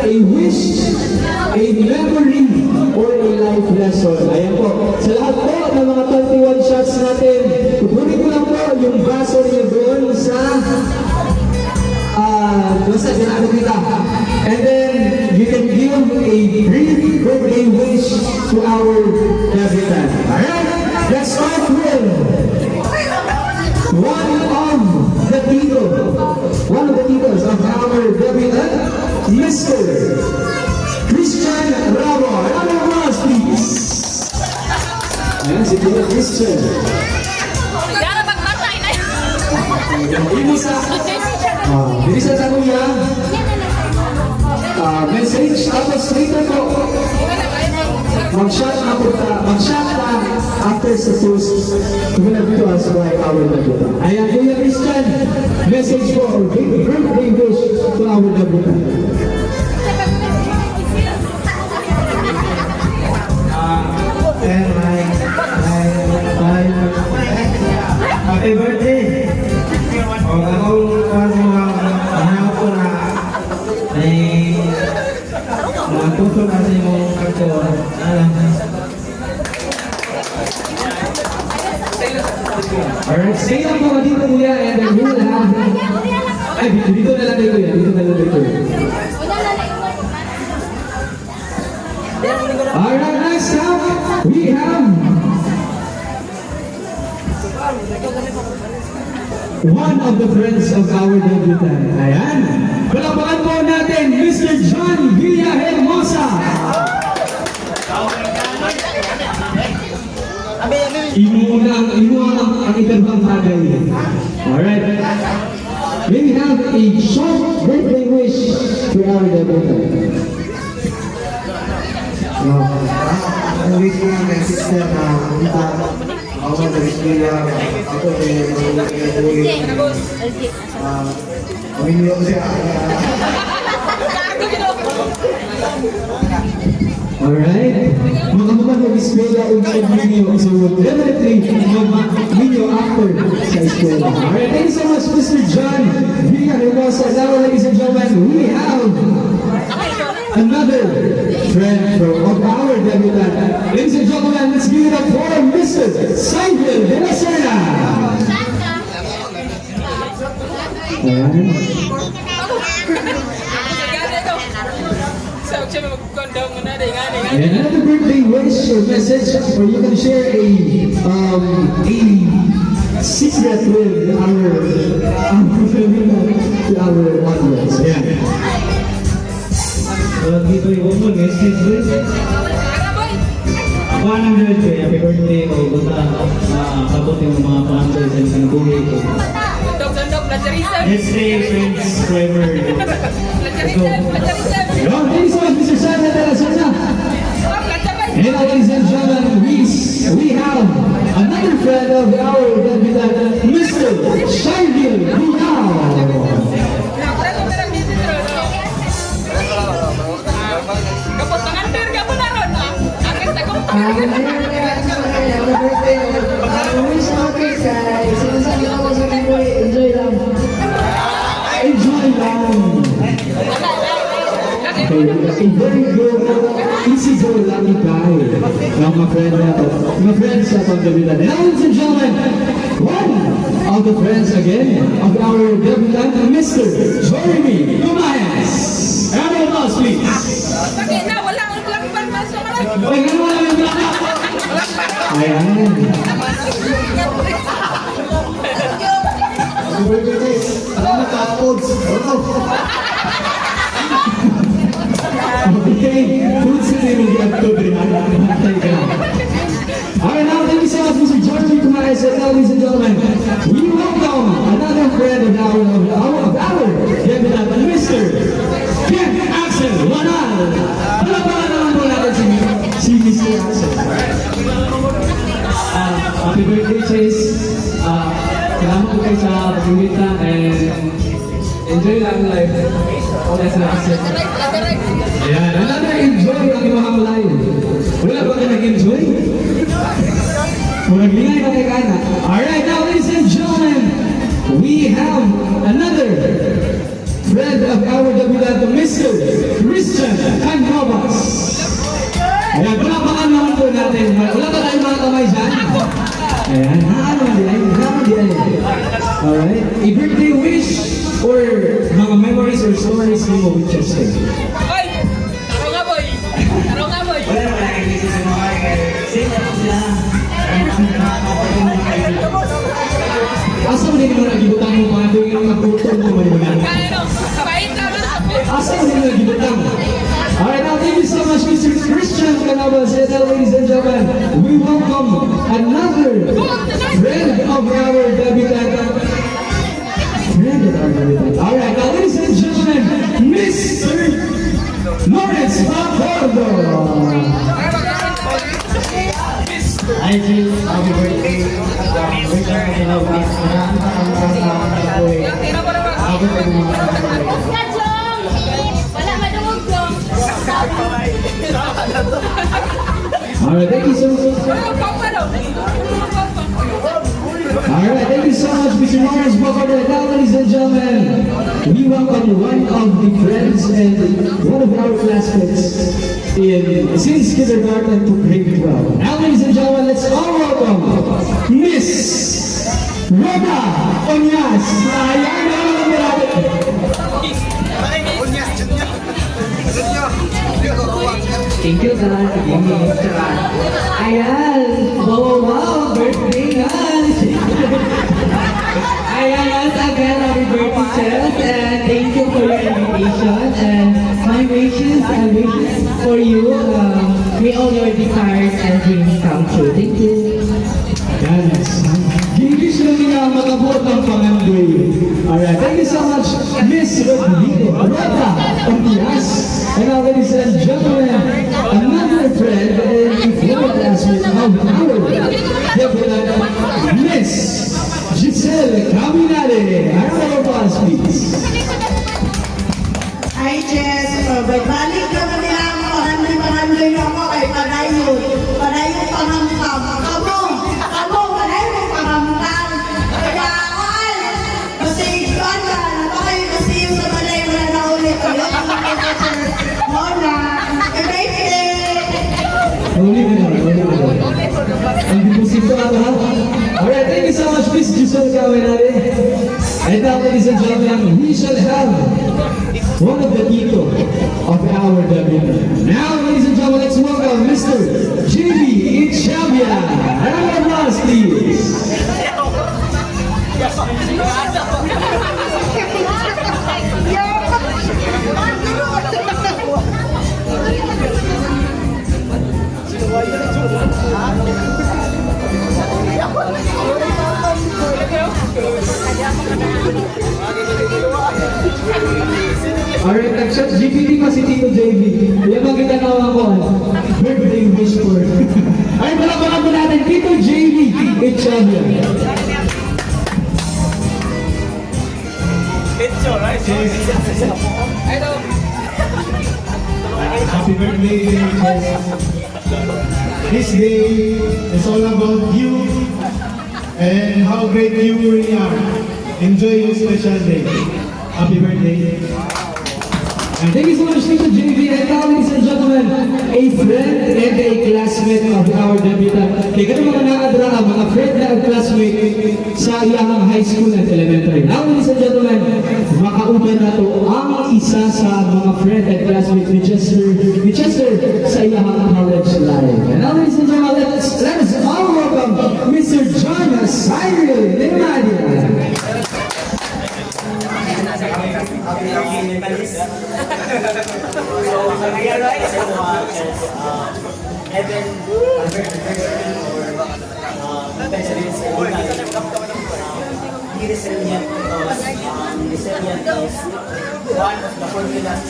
a wish, a memory, or a life lesson. Ayan po. Sa lahat po ng mga 21 shots natin, kukunin ko lang po yung baso niyo doon sa basta ginagawa kita. And then, you can give a brief birthday wish to our debutant. Alright? Let's start with one of the titles of our debutant, Mr. Christian Rabo. Round of applause, please. Ayan, si Tito Christian. Gara pagmatay na yun. Bisa sa kuya, message, tapos later po, mag-shot na after sa toast, gonna be to us by our debutant. Ayan, Kuya Christian, message po, birthday wish to our debutant. And happy birthday! O ako ko na ay puso kasi mong kakto. Alright, stay lang po dito kuya, and then we will have... Ay, dito na lang kuya, dito na lang kuya. Alright, next up, we have one of the friends of our debutant. Ayan. Palapakan po natin, Mr. John Villahermosa. Imo ang iterbang bagay. Alright. May we have a short birthday wish to our debutant. Ang wish ko ng sister na kita ako na wish nila ako ko siya. Alright. Mga mag-eskwela o mag-video. So, definitely, mag-video after sa eskwela. Alright, thank you so much, Mr. John Villahermosa. Now, ladies and gentlemen, we have another friend of our debutant. Ladies and gentlemen, let's give it up for Mr. Simon De La Serna. Alright. And another birthday wish or message, or you can share a secret with our audience. Yeah. Dito yung message with ako ang birthday, happy birthday ko. Basta kabot yung mga panambay sa isang buhay ko. Let's stay friends forever. Let's go. Thank you so much, Mr. Simon De La Serna. And ladies and gentlemen, we have another friend of our debutant, Mr. Shirley Vidal. Kapot pangantir ka po na ron. Akin sa kumpang. Wish natin guys, sinasabi ko sa mga enjoy lang. Enjoy lang. Okay, a very good, easy go lucky guy. Now, my friends sa pagdabilan. And ladies and gentlemen, one of the friends again of our debutant, Mr. Jeremy Kumayas. Round of applause, please. Bakit na? Wala akong black bag na sa mga. Ay, ganun wala yung black. Ayan. Happy birthday guys. Alam na ka-uploads. Okay, food sila yung mag-upload rin. Alright, now thank you so much, Mr. Jeremy Kumayas. And ladies and gentlemen, we welcome another friend of our debutant, Mr. Ken Axel Wanal. Palapakan naman po natin si Mr. Axel. Happy birthday, Chase. Salamat po kayo sa pag-invita and enjoy lang life. Okay, salamat. Ayan, another enjoy ang imahang live. Wala ba ka nag-enjoy? Kung naglingay ka kay Kana. Alright, now ladies and gentlemen, we have another friend of our debutant, Mr. Christian Alright? A birthday wish or mga memories or stories mo with your stay? Oy! Taro nga, boy! Taro nga, boy! Wala naman lang kasi sa mga same lang sila. Asa mo din naman nagibutang mo mga tuwing yung magtutong mo manimagan? Kaya no, kabait na lang sa boy! Asa mo din nagibutang? Alright, now thank you so much, Mr. Christian Canabas. And now, ladies and gentlemen, we welcome another friend of our debutant. Alright, now ladies and gentlemen, Mr. Lawrence Pacordo. Hi, Jill. Happy birthday. Wish lang kasi na ulit. Maraming pangangkang ako eh. Tira mo naman! Ako po yung mga Wala madungog dong. Alright, thank you so much. Alright, thank you so much, Mr. Lawrence Pacordo. Now, ladies and gentlemen, we welcome one of the friends and one of our classmates since kindergarten to grade 12. Now, ladies and gentlemen, let's all welcome Miss Rhoda Onyas. Ayan na naman natin. Thank you sa lahat ng mga Ayan! Wow! Birthday yan! Ayan, once again, happy birthday, Chels, and thank you for your invitation, and my wishes for you, may all your desires and dreams come true. Thank you. Yes. Gigish kami nga makabot ang pangandoy. Alright, thank you so much, Miss Rhoda Onyas. And now, ladies and gentlemen, another friend and a former classmate of our debutant, Miss Giselle Caminale. A round of applause, please. Hi, Jess. Balik ka na nila ako. Maraming ako kay Panayon. Panayon pangamtam. Kamo, panayon pangamtam. Kaya, ay, kasi ikaw na. Napakayo kasi yung sa balay mo na naulit. Ayun, Mona, birthday! Huli mo na, huli mo na. Ang bibusito ako, ha? Alright, thank you so much, Miss Giselle Caminale. And now, ladies and gentlemen, we shall have one of the Tito of our debutant. Now, ladies and gentlemen, let's welcome Mr. JB Ichabia. Round of applause, please. Alright, nag-chat GPT pa si Tito JB. Yan ang kitanawa ko. Birthday wish for. Alright, palapakan po natin, Tito JB Ichabia. Happy birthday, Chess. This day is all about you and how great you really are. Enjoy your special day. Happy birthday. And thank you so much, Tito JB. And now, ladies and gentlemen, a friend and a classmate of our debutant. Kaya ganun mga nakadra ang mga friend and classmate sa iyang high school and elementary. Now, ladies and gentlemen, makauban na to ang isa sa mga friend and classmate ni Chester sa iyang college life. And now, ladies and gentlemen, let us all welcome Mr. John Cyril Limadia. Evan Albert University or he resilient because resilient is one of the formulas.